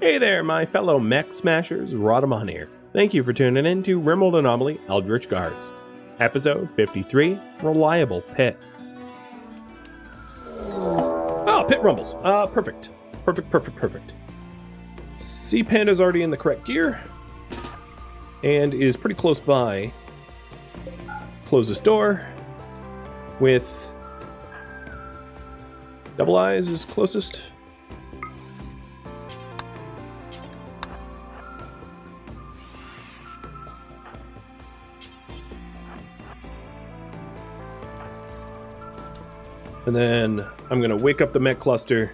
Hey there, my fellow mech smashers, Rhadamant here. Thank you for tuning in to RimWorld Anomaly Eldritch Guards. Episode 53, Reliable Pit. Oh, pit rumbles. Perfect. Perfect. C-Panda's already in the correct gear. And is pretty close by. Close this door. With Double Eyes is closest. And then I'm going to wake up the mech cluster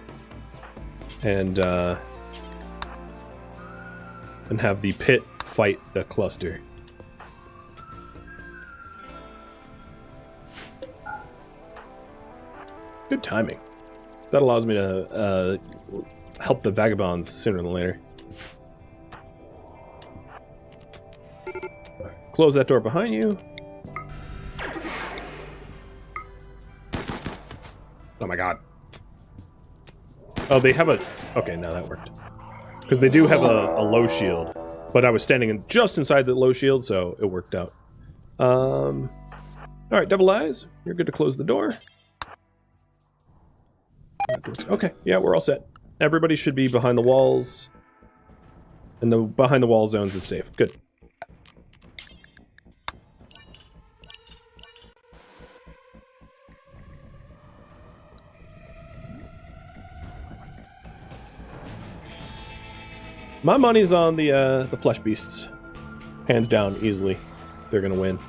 and have the pit fight the cluster. Good timing. That allows me to help the vagabonds sooner than later. Close that door behind you. Oh my god. Oh, they have a... Okay, now that worked. Because they do have a low shield. But I was standing just inside the low shield, so it worked out. Alright, Devil Eyes. You're good to close the door. Okay, yeah, we're all set. Everybody should be behind the walls. And the behind the wall zones is safe. Good. My money's on the flesh beasts. Hands down, easily. They're gonna win.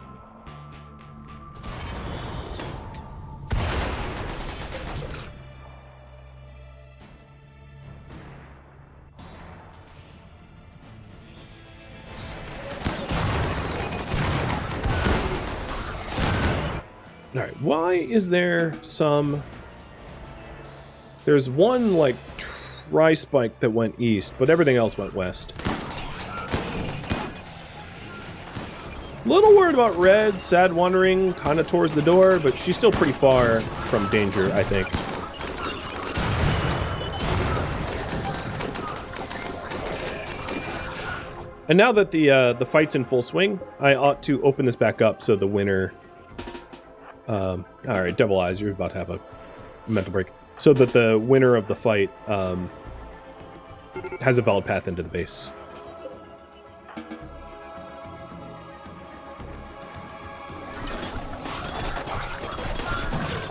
Alright, why is there some... There's one, like, tri-spike that went east, but everything else went west. Little worried about Red, sad wandering kind of towards the door, but she's still pretty far from danger, I think. And now that the fight's in full swing, I ought to open this back up so the winner... Alright, Devil Eyes, you're about to have a mental break. So that the winner of the fight has a valid path into the base.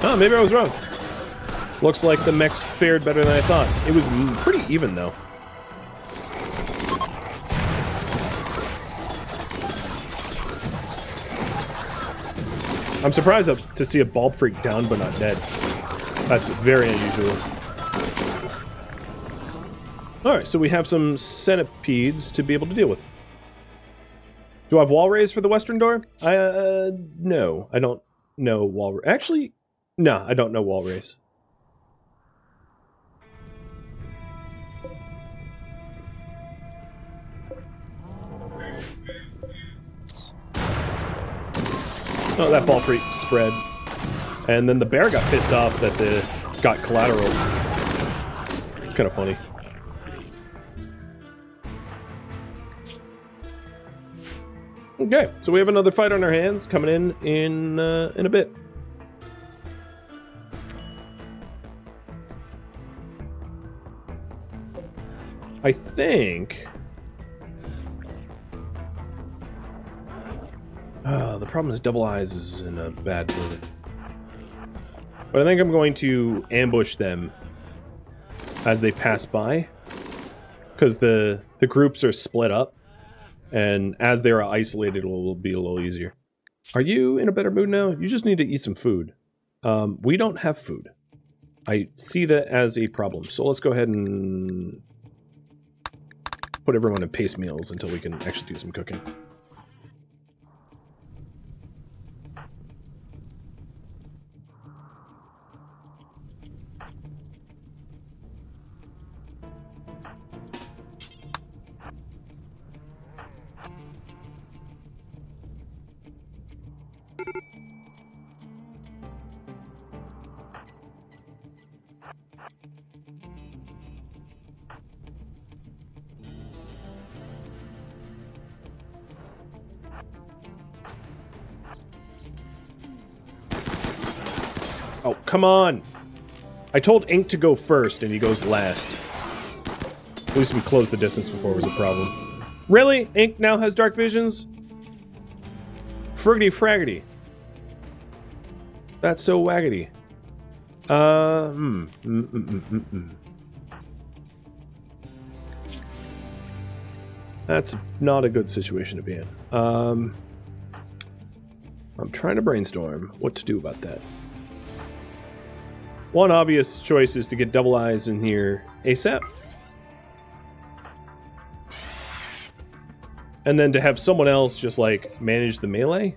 Oh, maybe I was wrong. Looks like the mechs fared better than I thought. It was pretty even, though. I'm surprised to see a bulb freak down but not dead. That's very unusual. Alright, so we have some centipedes to be able to deal with. Do I have wall raise for the western door? No. I don't know wall... Actually, no, I don't know wall raise. Oh, that ball freak spread. And then the bear got pissed off that got collateral. It's kind of funny. Okay, so we have another fight on our hands coming in a bit. I think... the problem is Devil Eyes is in a bad mood. But I think I'm going to ambush them as they pass by. Because the groups are split up. And as they are isolated, it will be a little easier. Are you in a better mood now? You just need to eat some food. We don't have food. I see that as a problem. So let's go ahead and put everyone in pace meals until we can actually do some cooking. Oh, come on! I told Ink to go first, and he goes last. At least we closed the distance before it was a problem. Really? Ink now has dark visions? Friggity fraggity. That's so waggity. That's not a good situation to be in. I'm trying to brainstorm what to do about that. One obvious choice is to get double eyes in here ASAP. And then to have someone else just, like, manage the melee.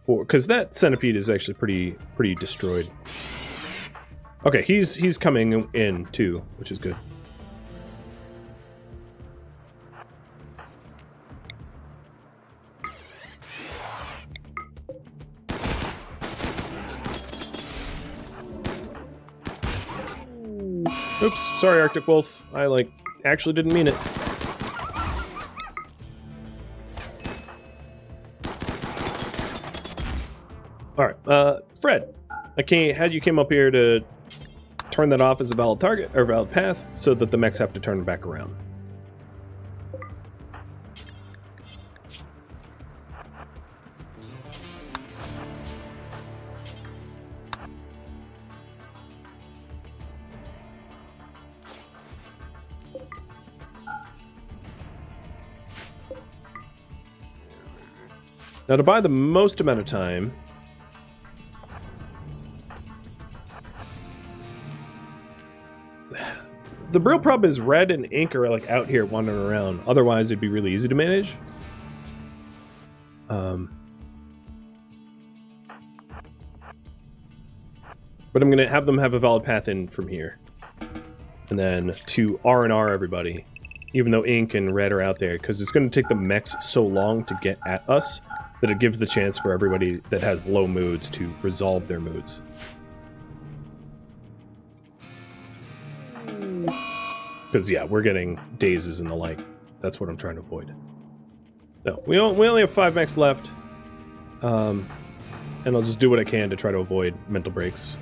Because that centipede is actually pretty destroyed. Okay, he's coming in, too, which is good. Oops, sorry, Arctic Wolf. I, like, actually didn't mean it. Alright, Fred. Had you came up here to turn that off as a valid target, or valid path, so that the mechs have to turn back around. Now, to buy the most amount of time, the real problem is Red and Ink are like out here wandering around. Otherwise, it'd be really easy to manage. But I'm gonna have them have a valid path in from here, and then to R&R everybody, even though Ink and Red are out there, because it's gonna take the mechs so long to get at us that it gives the chance for everybody that has low moods to resolve their moods. Because, yeah, we're getting dazes and the like. That's what I'm trying to avoid. No, we only have 5 mechs left. And I'll just do what I can to try to avoid mental breaks.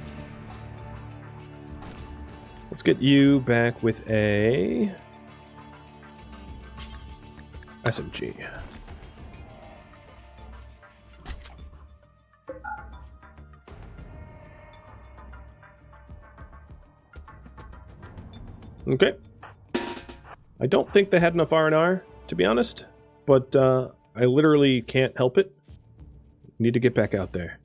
Let's get you back with a SMG. Okay. I don't think they had enough R&R, to be honest, but I literally can't help it. Need to get back out there.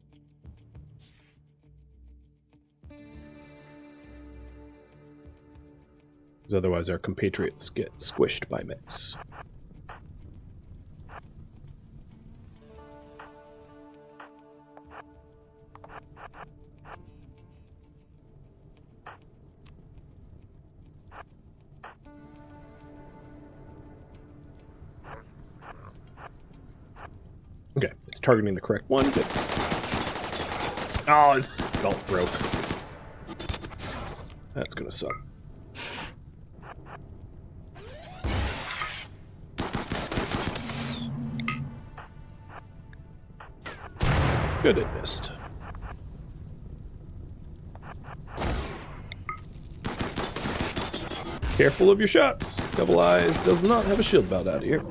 Because otherwise our compatriots get squished by mechs. Okay, it's targeting the correct one. Good. Oh, his belt broke. That's gonna suck. Good, it missed. Careful of your shots. Double Eyes does not have a shield belt out here.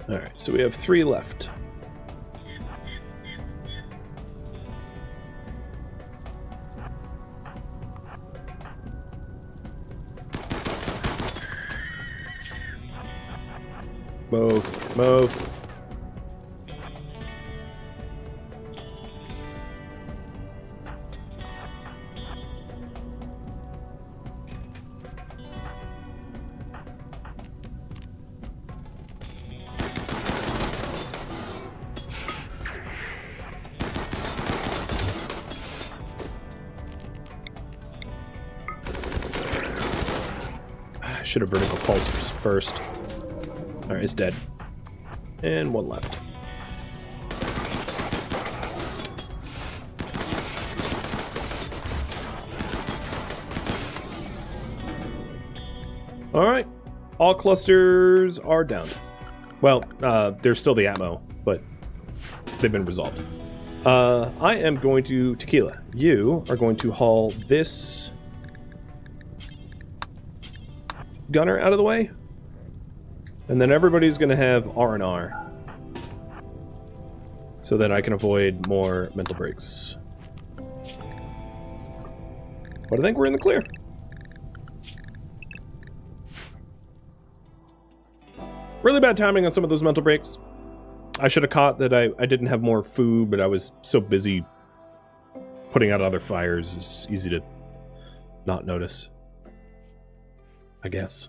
Alright, so we have 3 left. Move, move. Should have vertical pulsed first. Alright, it's dead. And 1 left. Alright. All clusters are down. Well, there's still the Atmo, but they've been resolved. I am going to Tequila. You are going to haul this gunner out of the way. And then everybody's going to have R&R. So that I can avoid more mental breaks. But I think we're in the clear. Really bad timing on some of those mental breaks. I should have caught that I didn't have more food, but I was so busy putting out other fires. It's easy to not notice, I guess.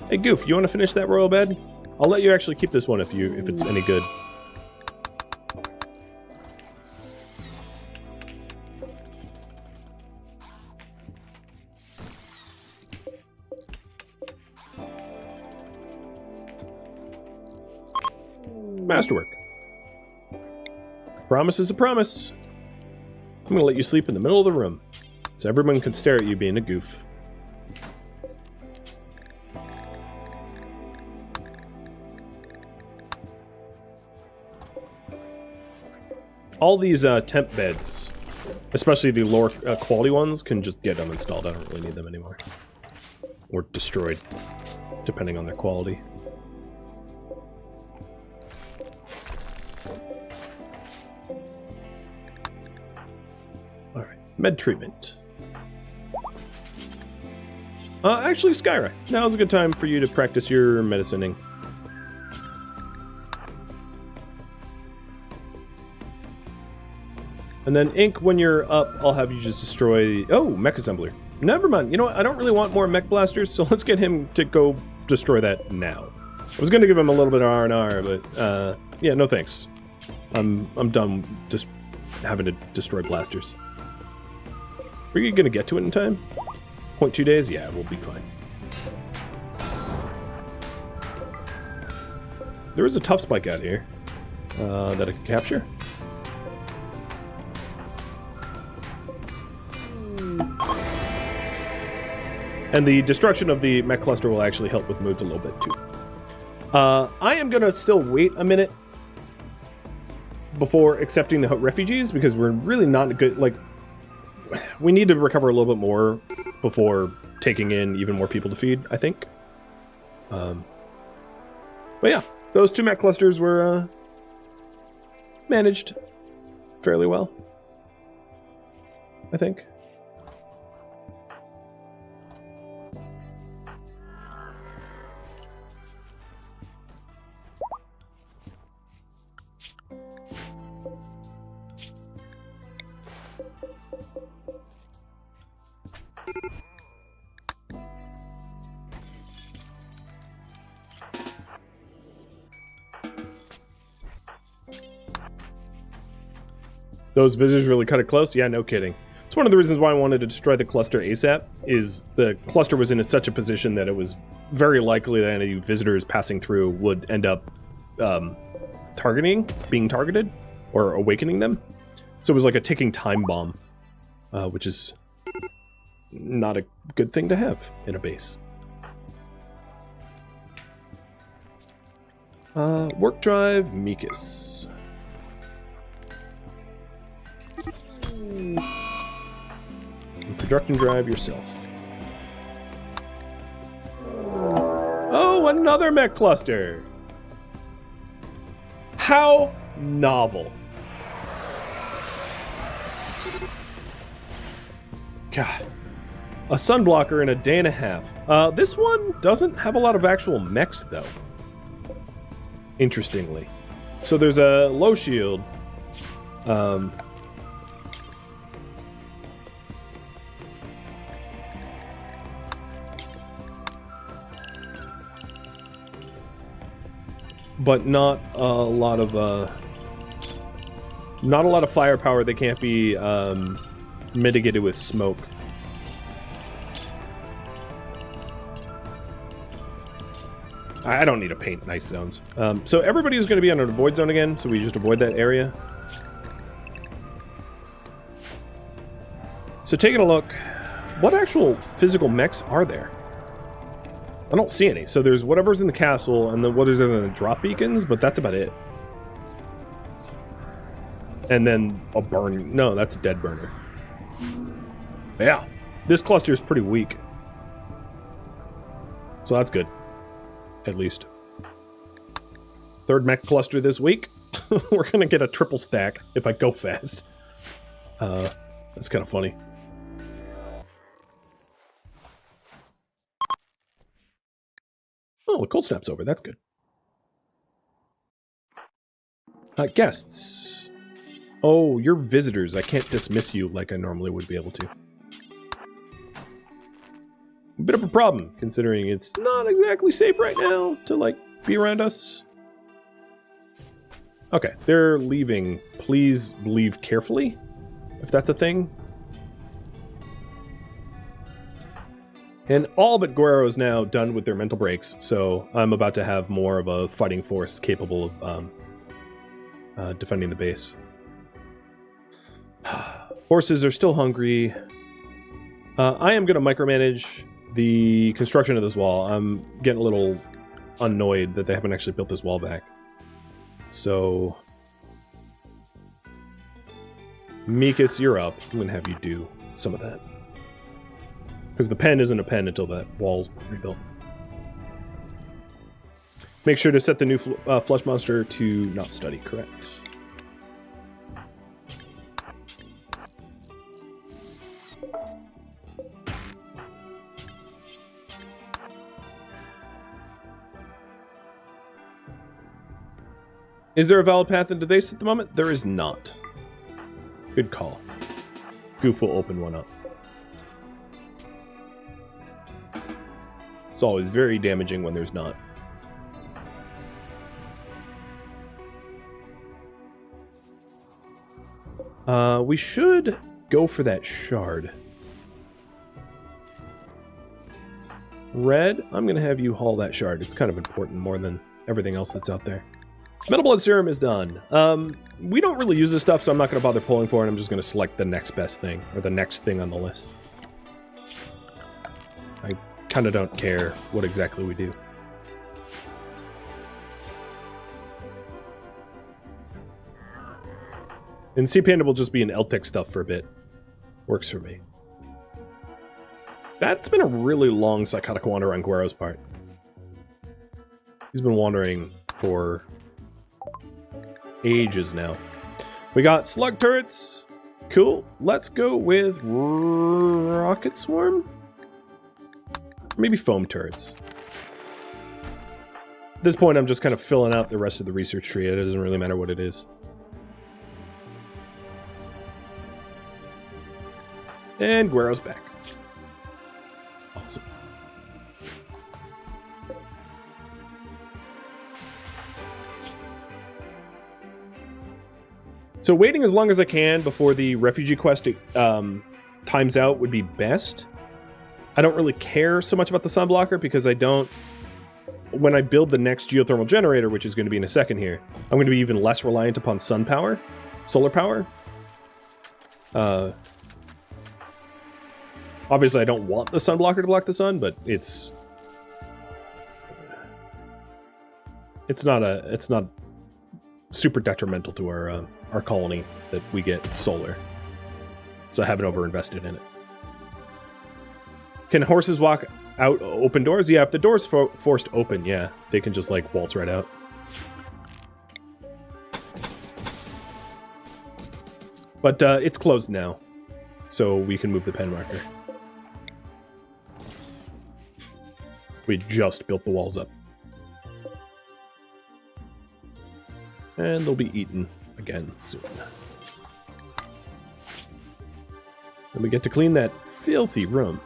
Hey, Goof, you want to finish that royal bed? I'll let you actually keep this one if it's any good. Masterwork. A promise is a promise. I'm gonna let you sleep in the middle of the room, so everyone can stare at you being a goof. All these temp beds, especially the lower quality ones, can just get them installed. I don't really need them anymore. Or destroyed, depending on their quality. Med treatment. Actually, Skyra, now's a good time for you to practice your medicining. And then Ink, when you're up, I'll have you just destroy... Oh, Mech Assembler. Never mind. You know what? I don't really want more Mech Blasters, so let's get him to go destroy that now. I was going to give him a little bit of R&R, but, yeah, no thanks. I'm done just having to destroy blasters. Are you going to get to it in time? 0.2 days? Yeah, we'll be fine. There is a tough spike out here that I can capture. And the destruction of the mech cluster will actually help with moods a little bit too. I am going to still wait a minute before accepting the refugees because we're really not good, like... We need to recover a little bit more before taking in even more people to feed, I think. But yeah, those two mech clusters were managed fairly well, I think. Those visitors really cut it close? Yeah, no kidding. It's one of the reasons why I wanted to destroy the cluster ASAP, is the cluster was in such a position that it was very likely that any visitors passing through would end up being targeted, or awakening them. So it was like a ticking time bomb, which is not a good thing to have in a base. Work drive, Mikus. Production drive yourself. Oh, another mech cluster! How novel. God. A sunblocker in a day and a half. This one doesn't have a lot of actual mechs, though. Interestingly. So there's a low shield. But not a lot of firepower that can't be mitigated with smoke. I don't need to paint nice zones. So everybody is going to be on a void zone again, so we just avoid that area. So taking a look, what actual physical mechs are there? I don't see any. So there's whatever's in the castle and then what is in the drop beacons, but that's about it. And then a burn. No, that's a dead burner. Yeah. This cluster is pretty weak. So that's good. At least. Third mech cluster this week. We're going to get a triple stack if I go fast. That's kind of funny. Oh, the cold snap's over. That's good. Guests. Oh, you're visitors. I can't dismiss you like I normally would be able to. A bit of a problem, considering it's not exactly safe right now to, like, be around us. Okay, they're leaving. Please leave carefully, if that's a thing. And all but Guerrero is now done with their mental breaks, so I'm about to have more of a fighting force capable of defending the base. Horses are still hungry. I am going to micromanage the construction of this wall. I'm getting a little annoyed that they haven't actually built this wall back. So, Mikas, you're up. I'm going to have you do some of that. Because the pen isn't a pen until that wall's rebuilt. Make sure to set the new flesh monster to not study, correct? Is there a valid path into base at the moment? There is not. Good call. Goof will open one up. It's always very damaging when there's not. We should go for that shard. Red, I'm going to have you haul that shard. It's kind of important more than everything else that's out there. Metal Blood Serum is done. We don't really use this stuff, so I'm not going to bother pulling for it. I'm just going to select the next best thing, or the next thing on the list. I kind of don't care what exactly we do. And Sea Panda will just be an Eltec stuff for a bit. Works for me. That's been a really long psychotic wander on Guero's part. He's been wandering for ages now. We got slug turrets. Cool. Let's go with rocket swarm? Maybe foam turrets. At this point, I'm just kind of filling out the rest of the research tree. It doesn't really matter what it is. And Guero's back. Awesome. So waiting as long as I can before the refugee quest times out would be best. I don't really care so much about the sun blocker because I don't... When I build the next geothermal generator, which is going to be in a second here, I'm going to be even less reliant upon sun power, solar power. Obviously, I don't want the sun blocker to block the sun, but it's not super detrimental to our colony that we get solar. So I haven't overinvested in it. Can horses walk out open doors? Yeah, if the door's forced open, yeah, they can just like waltz right out. But it's closed now, so we can move the pen marker. We just built the walls up. And they'll be eaten again soon. And we get to clean that filthy room.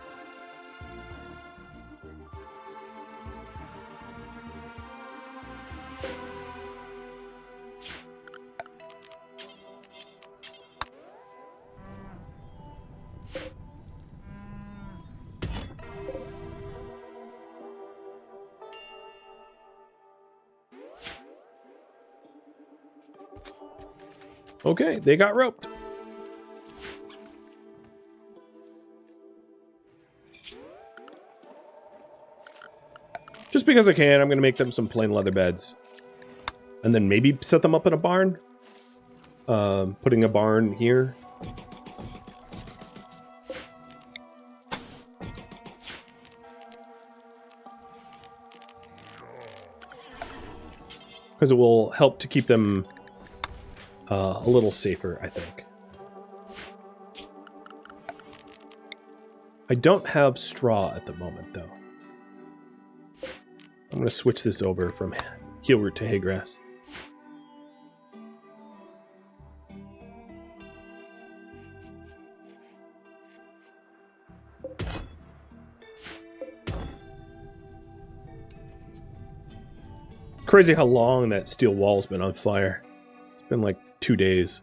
Okay, they got roped. Just because I can, I'm going to make them some plain leather beds. And then maybe set them up in a barn. Putting a barn here. Because it will help to keep them a little safer, I think. I don't have straw at the moment, though. I'm going to switch this over from heelroot to hay grass. Crazy how long that steel wall's been on fire. It's been like 2 days.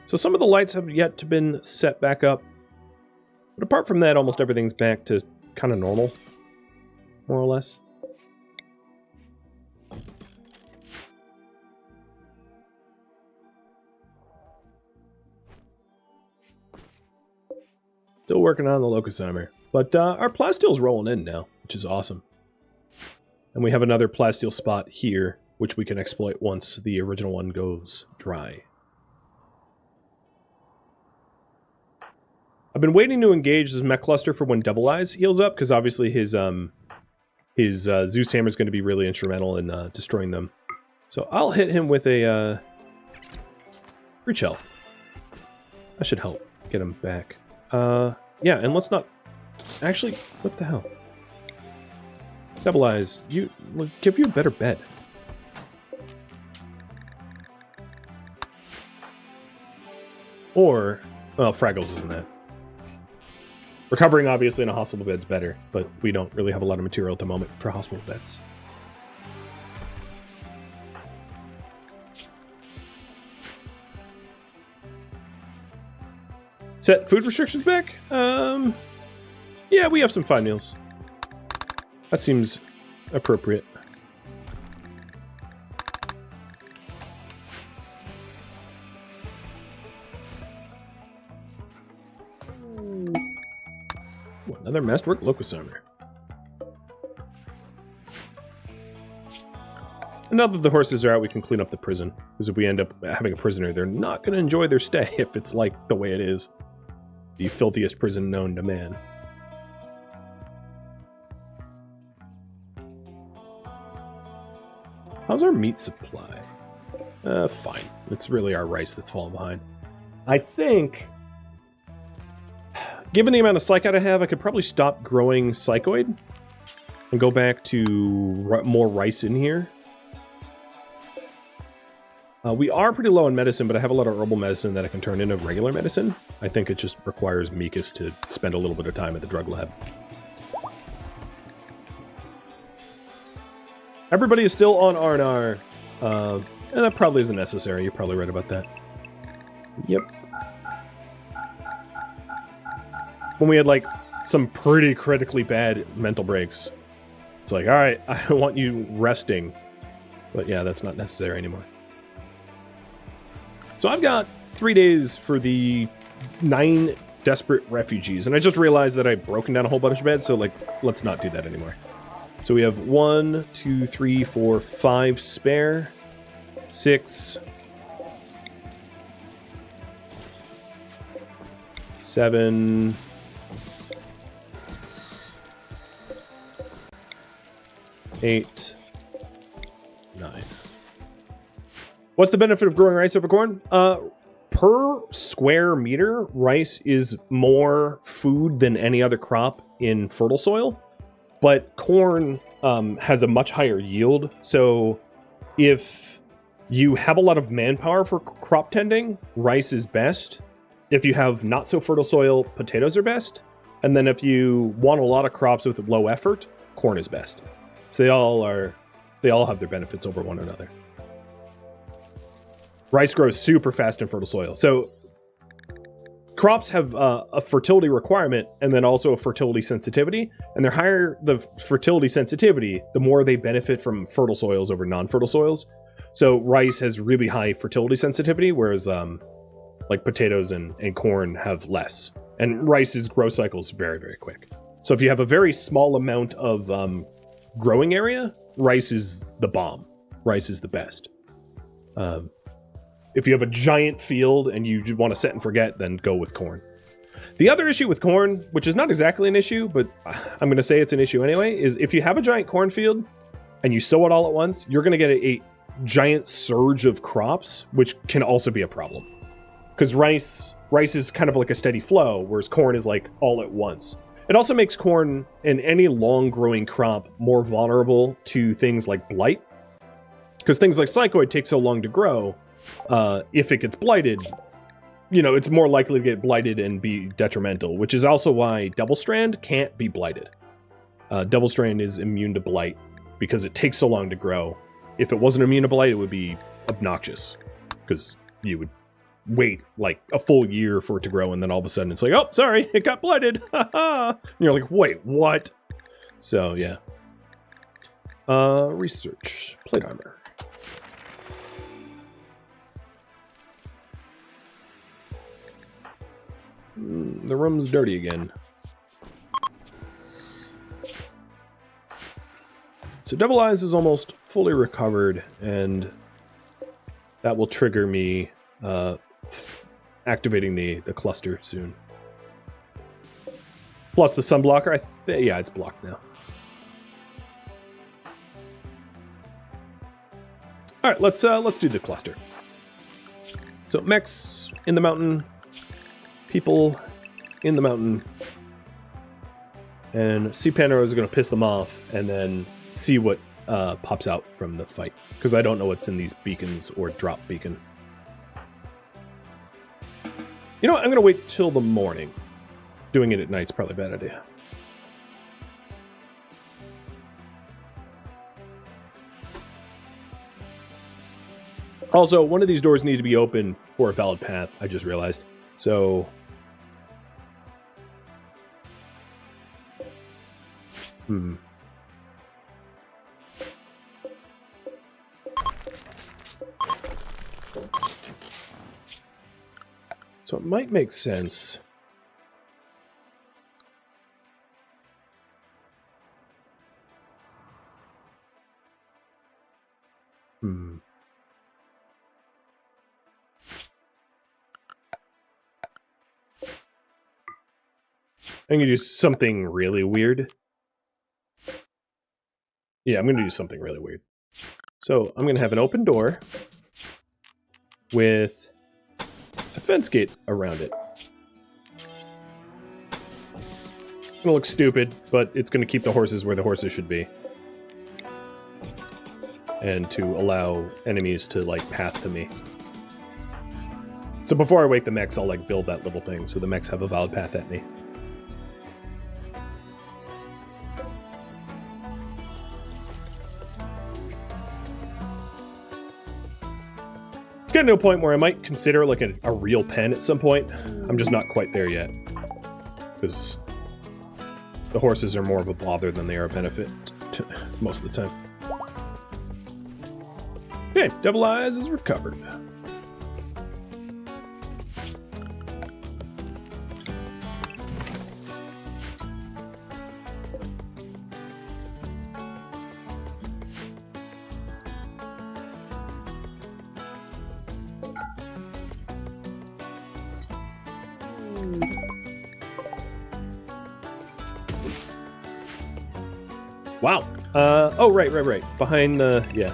So some of the lights have yet to been set back up. But apart from that, almost everything's back to kind of normal. More or less. Still working on the locust armor. But our plastile's rolling in now, which is awesome. And we have another plastile spot here, which we can exploit once the original one goes dry. I've been waiting to engage this mech cluster for when Devil Eyes heals up, because obviously his Zeus Hammer is going to be really instrumental in destroying them. So I'll hit him with a breach health. That should help get him back. Yeah, and let's not... Actually, what the hell? Devil Eyes, we'll give you a better bed. Or... Well, Fraggles isn't that. Recovering, obviously, in a hospital bed's better, but we don't really have a lot of material at the moment for hospital beds. Set food restrictions back? Yeah, we have some fine meals. That seems appropriate. Ooh, another masterwork locust armor. And now that the horses are out, we can clean up the prison. Because if we end up having a prisoner, they're not going to enjoy their stay if it's like the way it is. The filthiest prison known to man. How's our meat supply? Fine. It's really our rice that's falling behind. I think, given the amount of psychoid I have, I could probably stop growing psychoid and go back to more rice in here. We are pretty low on medicine, but I have a lot of herbal medicine that I can turn into regular medicine. I think it just requires Mikas to spend a little bit of time at the drug lab. Everybody is still on R&R, and that probably isn't necessary. You're probably right about that. Yep. When we had, like, some pretty critically bad mental breaks, it's like, alright, I want you resting. But yeah, that's not necessary anymore. So I've got 3 days for the 9 desperate refugees, and I just realized that I've broken down a whole bunch of beds, so, like, let's not do that anymore. So we have 1, 2, 3, 4, 5 spare. 6. 7. 8. 9. What's the benefit of growing rice over corn? Per square meter, rice is more food than any other crop in fertile soil. But corn has a much higher yield, so if you have a lot of manpower for crop tending, rice is best. If you have not so fertile soil, potatoes are best. And then if you want a lot of crops with low effort, corn is best. So they all have their benefits over one another. Rice grows super fast in fertile soil. So crops have a fertility requirement and then also a fertility sensitivity. And the higher the fertility sensitivity, the more they benefit from fertile soils over non-fertile soils. So rice has really high fertility sensitivity, whereas Like potatoes and corn have less. And rice's growth cycle is very, very quick. So if you have a very small amount of growing area, rice is the bomb. Rice is the best. If you have a giant field and you just want to set and forget, then go with corn. The other issue with corn, which is not exactly an issue, but I'm going to say it's an issue anyway, is if you have a giant cornfield and you sow it all at once, you're going to get a giant surge of crops, which can also be a problem. Because rice is kind of like a steady flow, whereas corn is like all at once. It also makes corn and any long-growing crop more vulnerable to things like blight. Because things like psychoid take so long to grow, if it gets blighted, you know, it's more likely to get blighted and be detrimental, which is also why Devil Strand can't be blighted. Devil Strand is immune to blight because it takes so long to grow. If it wasn't immune to blight, it would be obnoxious because you would wait like a full year for it to grow, and then all of a sudden it's like, oh, sorry, it got blighted. And you're like, wait, what? So, yeah. Research. Plate armor. The room's dirty again. So Devil Eyes is almost fully recovered, and that will trigger me activating the cluster soon. Plus the sunblocker, yeah, it's blocked now. All right, let's do the cluster. So mechs in the mountain, people in the mountain, and C-Panero is going to piss them off, and then see what pops out from the fight, because I don't know what's in these beacons or drop beacon. You know what? I'm going to wait till the morning. Doing it at night's probably a bad idea. Also, one of these doors needs to be open for a valid path, I just realized. So... So it might make sense. I'm gonna do something really weird. Yeah, I'm gonna do something really weird. So I'm gonna have an open door with a fence gate around it. It's gonna look stupid, but it's gonna keep the horses where the horses should be. And to allow enemies to, like, path to me. So before I wake the mechs, I'll, like, build that little thing so the mechs have a valid path at me. It's getting to a point where I might consider, like, a real pen at some point. I'm just not quite there yet. Because the horses are more of a bother than they are a benefit most of the time. Okay, Devil Eyes is recovered. Wow. Oh, right. Behind, yeah.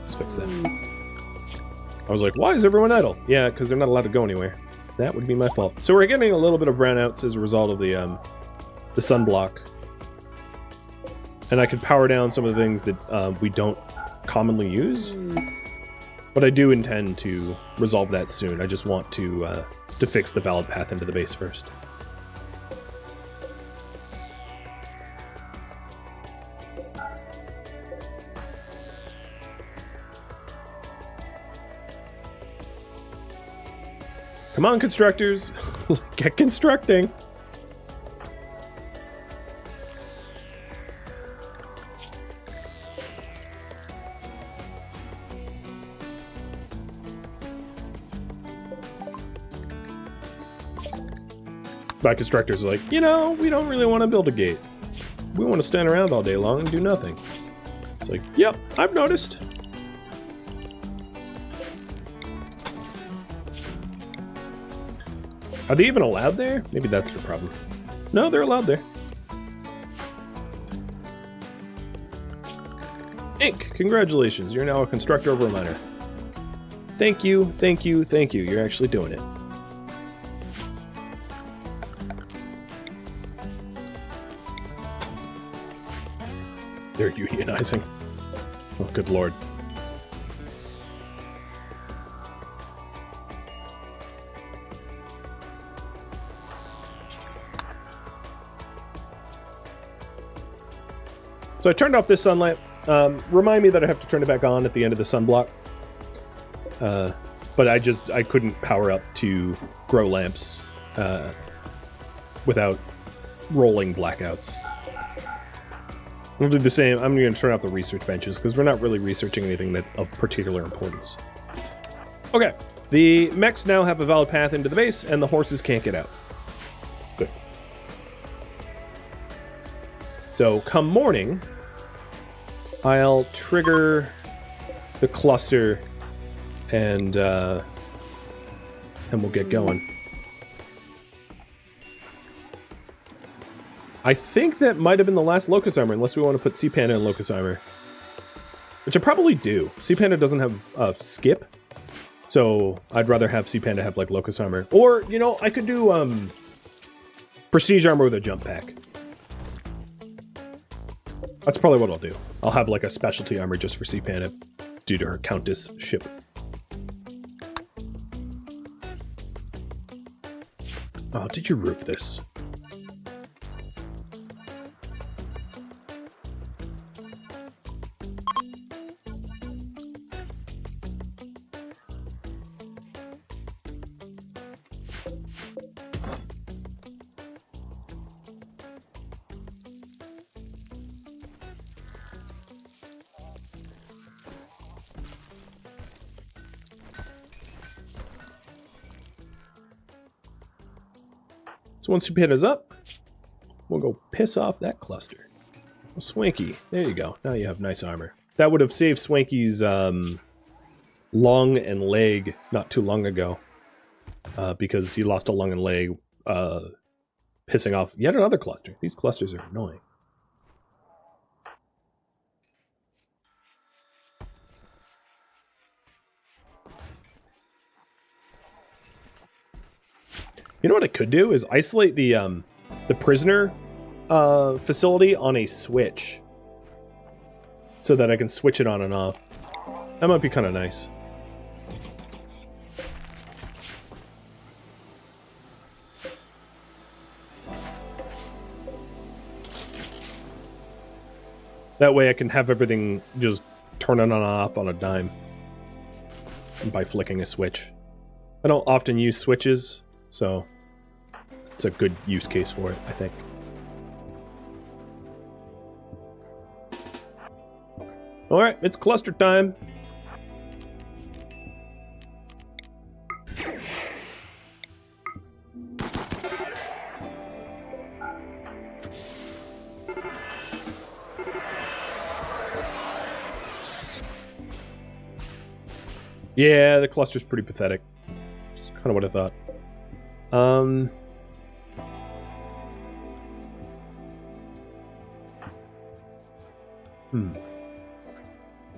Let's fix that. I was like, why is everyone idle? Yeah, because they're not allowed to go anywhere. That would be my fault. So we're getting a little bit of brownouts as a result of the sunblock. And I could power down some of the things that we don't commonly use. But I do intend to resolve that soon. I just want to fix the valid path into the base first. Come on, constructors! Get constructing! My constructor's like, you know, we don't really want to build a gate. We want to stand around all day long and do nothing. It's like, yep, I've noticed. Are they even allowed there? Maybe that's the problem. No, they're allowed there. Ink, congratulations. You're now a constructor over a miner. Thank you, thank you, thank you. You're actually doing it. They're unionizing. Oh, good lord. So I turned off this sunlight. Remind me that I have to turn it back on at the end of the sunblock. But I couldn't power up to grow lamps without rolling blackouts. We'll do the same. I'm going to turn off the research benches because we're not really researching anything that of particular importance. Okay, the mechs now have a valid path into the base, and the horses can't get out. Good. So come morning, I'll trigger the cluster, and we'll get going. I think that might have been the last Locust Armor, unless we want to put Sea Panda in Locust Armor. Which I probably do. Sea Panda doesn't have skip, so I'd rather have Sea Panda have, like, Locust Armor. Or, you know, I could do Prestige Armor with a jump pack. That's probably what I'll do. I'll have, like, a specialty armor just for Sea Panda due to her Countess ship. Oh, did you roof this? So once Sea Panda's up, we'll go piss off that cluster. Well, Swanky, there you go. Now you have nice armor. That would have saved Swanky's lung and leg not too long ago, because he lost a lung and leg pissing off yet another cluster. These clusters are annoying. You know what I could do is isolate the prisoner facility on a switch, so that I can switch it on and off. That might be kind of nice. That way I can have everything just turn on and off on a dime by flicking a switch. I don't often use switches, so it's a good use case for it, I think. Alright, it's cluster time. Yeah, the cluster's pretty pathetic. Just kind of what I thought.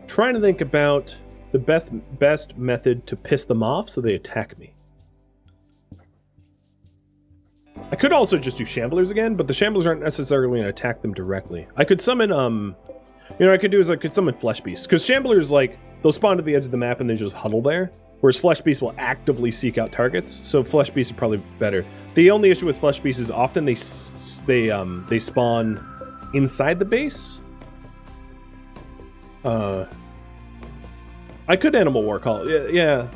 Trying to think about the best method to piss them off so they attack me. I could also just do Shamblers again, but the Shamblers aren't necessarily going to attack them directly. I could summon, you know what I could do is I could summon Flesh Beasts, because Shamblers, like, they'll spawn to the edge of the map and they just huddle there, whereas Flesh Beasts will actively seek out targets, so Flesh Beasts are probably better. The only issue with Flesh Beasts is often they spawn inside the base. I could animal war call. Yeah.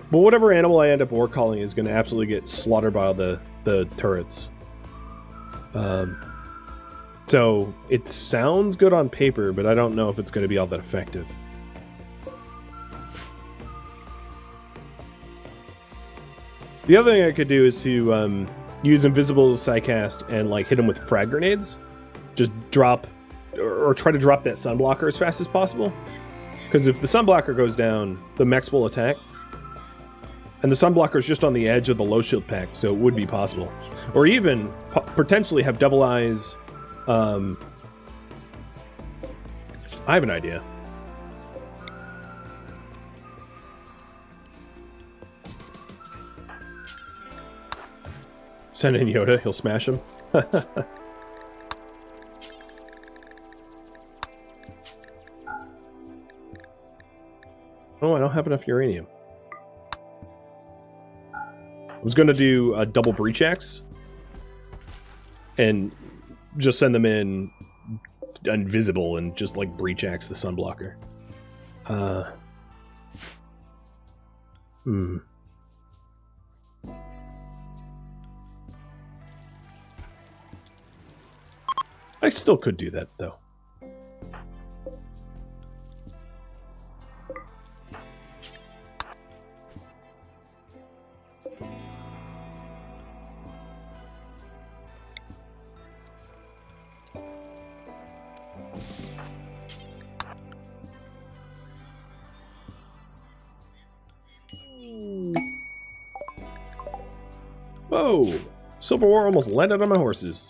But whatever animal I end up war calling is going to absolutely get slaughtered by all the turrets. So it sounds good on paper, but I don't know if it's going to be all that effective. The other thing I could do is to use invisible as a sidecast and like hit them with frag grenades. Just drop or try to drop that sunblocker as fast as possible. Because if the sunblocker goes down, the mechs will attack. And the sunblocker is just on the edge of the low shield pack, so it would be possible. Or even potentially have Devil Eyes. I have an idea. Send in Yoda, he'll smash him. Oh, I don't have enough uranium. I was going to do a double breach axe and just send them in invisible and just like breach axe the sunblocker. I still could do that though. Whoa! Civil War almost landed on my horses.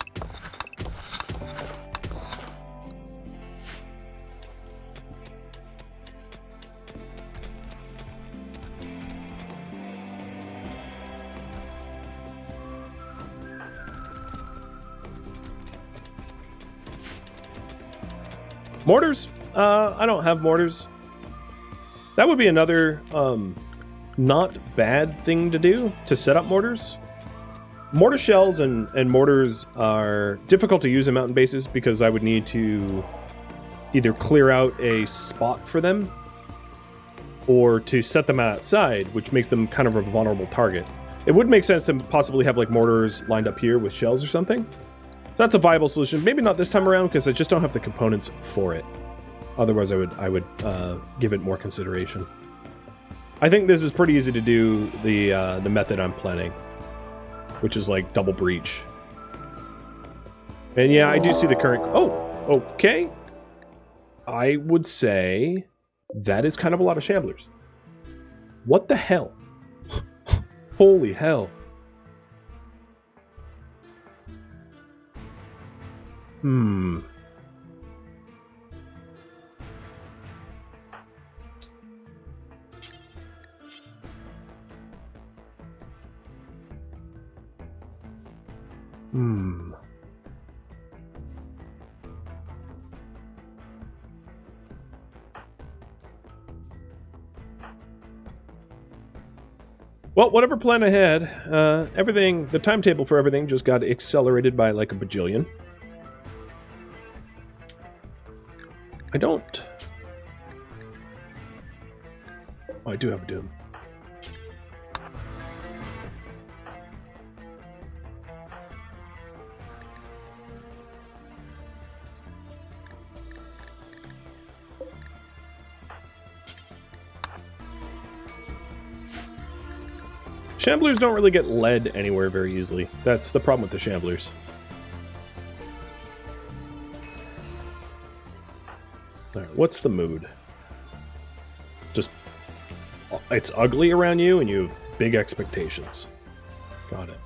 Mortars? I don't have mortars. That would be another not bad thing to do, to set up mortars. Mortar shells and mortars are difficult to use in mountain bases because I would need to either clear out a spot for them or to set them outside, which makes them kind of a vulnerable target. It would make sense to possibly have like mortars lined up here with shells or something. That's a viable solution. Maybe not this time around because I just don't have the components for it. Otherwise, I would give it more consideration. I think this is pretty easy to do the method I'm planning, which is like double breach. And yeah, I do see the current. Oh, okay. I would say that is kind of a lot of shamblers. What the hell? Holy hell. Well, whatever plan I had, everything, the timetable for everything just got accelerated by like a bajillion. I don't... Oh, I do have a Doom. Shamblers don't really get led anywhere very easily. That's the problem with the Shamblers. Alright, what's the mood? Just... It's ugly around you and you have big expectations. Got it.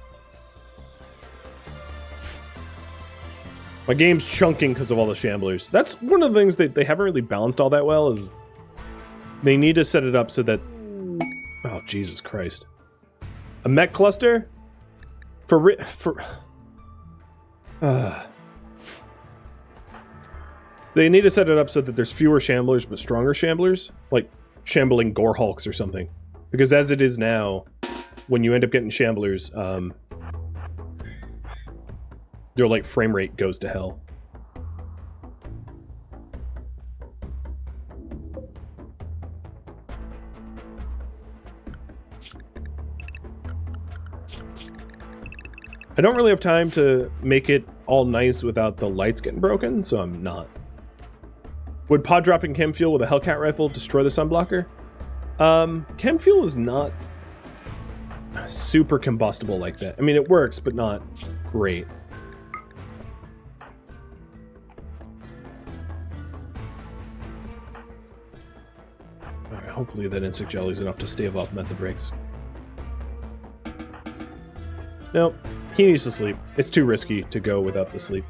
My game's chunking because of all the Shamblers. That's one of the things that they haven't really balanced all that well, is they need to set it up so that... Oh, Jesus Christ. A mech cluster? They need to set it up so that there's fewer Shamblers but stronger Shamblers. Like shambling Gore Hulks or something. Because as it is now, when you end up getting Shamblers, your like frame rate goes to hell. I don't really have time to make it all nice without the lights getting broken, so I'm not. Would pod dropping chem fuel with a Hellcat rifle destroy the sunblocker? Chem fuel is not super combustible like that. I mean, it works, but not great. Alright, hopefully that insect jelly is enough to stave off method breaks. Nope, he needs to sleep. It's too risky to go without the sleep.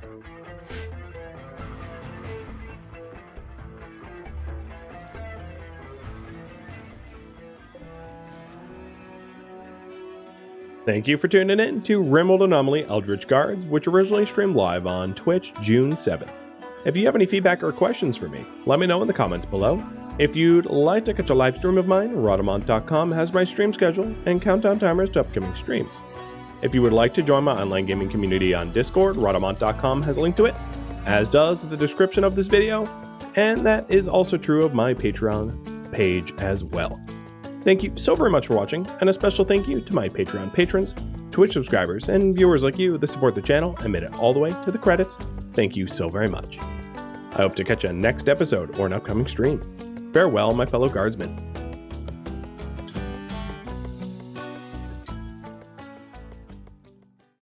Thank you for tuning in to RimWorld Anomaly Eldritch Guards, which originally streamed live on Twitch June 7th. If you have any feedback or questions for me, let me know in the comments below. If you'd like to catch a live stream of mine, Rhadamant.com has my stream schedule and countdown timers to upcoming streams. If you would like to join my online gaming community on Discord, Rhadamant.com has a link to it, as does the description of this video, and that is also true of my Patreon page as well. Thank you so very much for watching, and a special thank you to my Patreon patrons, Twitch subscribers, and viewers like you that support the channel and made it all the way to the credits. Thank you so very much. I hope to catch you next episode or an upcoming stream. Farewell, my fellow guardsmen.